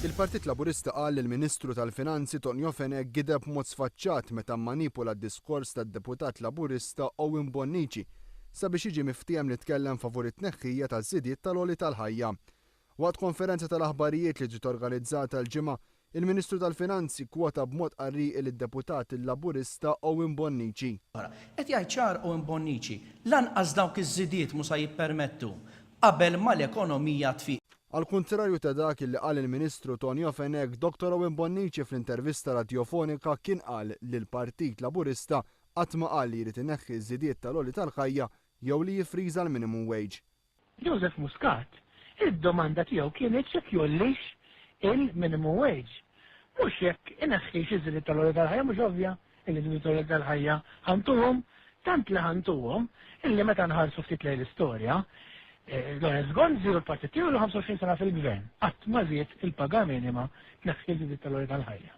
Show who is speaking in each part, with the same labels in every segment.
Speaker 1: Il-Partit Laburista qal li l-Ministru tal-Finanzi Tonio Fenech gideb mod sfaċċat meta mmanipula d-diskors tad-deputat Laburista Owen Bonnici sabiex jiġi miftiem li tkellem favur it-tnehhija taż-żidiet tal-għoli tal-ħajja. Waqt konferenza tal-ahbarijiet li ġiet organizzata l-ġimgħa, il-Ministru tal-Finanzi kwota b'mod qarrieq il-deputat il-Laburista Owen Bonnici.
Speaker 2: Qed jgħid ċar Owen Bonnici, lanqas dawk iż-żidiet mhux se jippermettu qabel ma l-ekonomija tfiq.
Speaker 1: Al kontrarju ta' dak li qal il-Ministru Tonio Fenech, Dr Owen Bonnici fl-intervista radjofonika kien qal li l-Partit Laburista qatt ma qal li jrid ineħħi ż-żidiet tal-għoli tal-ħajja jew li jifriża l-minimum wage.
Speaker 3: Joseph Muscat, id-domanda tiegħu kienet jekk jollix il-minimum wage. Mhux jekk ineħħix iż-żidiet tal-għoli tal-ħajja, mhux ovvja il-żidiet tal-għoli tal-ħajja ħantuhom tant li ħantuhom illi meta nħarsu ftit lejn l-istorja. Lorenz Gonzi u l-Partit tiegħu 25 sena fil-gvern, qatt ma żied il-paga minima tneħħi l-żidiet tal-għoli tal-ħajja.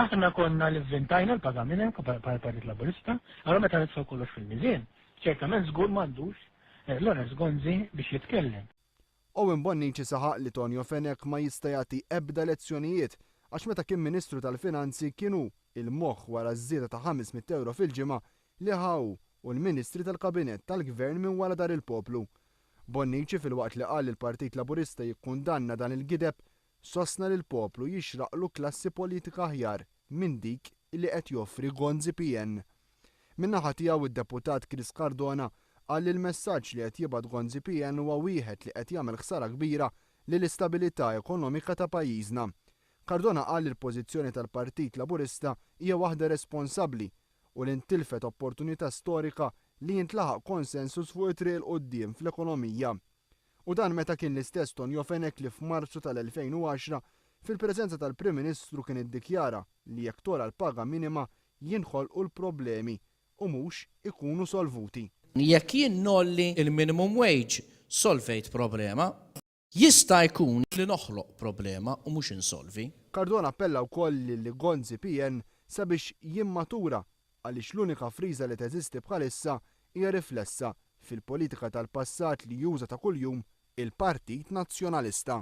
Speaker 3: Aħna konna li vvintajna l-paga minima bħal Partit Laburista, allura meta nitfgħu kollox fil-miżien, ċertament żgur m'għandux Lorenz Gonzi biex jitkellem.
Speaker 1: Owen Bonnici saħaq li Tonio Fenech ma jista' jagħti ebda lezzjonijiet għax meta kien Ministru tal-Finanzi kienu il-moħħ wara ż-żieda ta' 500 euro fil-ġimgħa li ħaw u l-Ministri tal-Kabinett tal-Gvern minn wara dar il-poplu. Bonnici fil-waqt li qal il-Partit Laburista jikkundanna dan il-gideb sostna li l-poplu jixraqlu klassi politika aħjar minn dik li qed joffri Gonzi PN. Min-naħa tiegħu id-deputat Chris Cardona qal li l-messaġġ li qed jibgħat Gonzi PN huwa wieħed li qed jagħmel ħsara kbira lill-istabilità ekonomika ta' pajjiżna. Cardona qal li l-pożizzjoni tal-Partit Laburista hija waħda responsabbli u li ntilfet opportunità storika li jintlaħaq konsensus fuq it-triq il qudiem fl-ekonomija. U dan meta kien l-istess Tonio Fenech li f'Marzu tal-2010 fil-preżenza tal-Prim Ministru kien iddikjara li jekk tola l-paga minima jinħolqu l-problemi u mhux ikunu solvuti.
Speaker 2: Jekk jien nolli il-minimum wage solvejt problema, jista' jkun li noħloq problema u mhux insolvi.
Speaker 1: Cardona appella wkoll li Gonzi PN sabiex jimmatura għaliex l-unika friża li teżisti bħalissa hija riflessa fil-politika tal-passat li juża ta' kuljum il-Partit Nazzjonalista.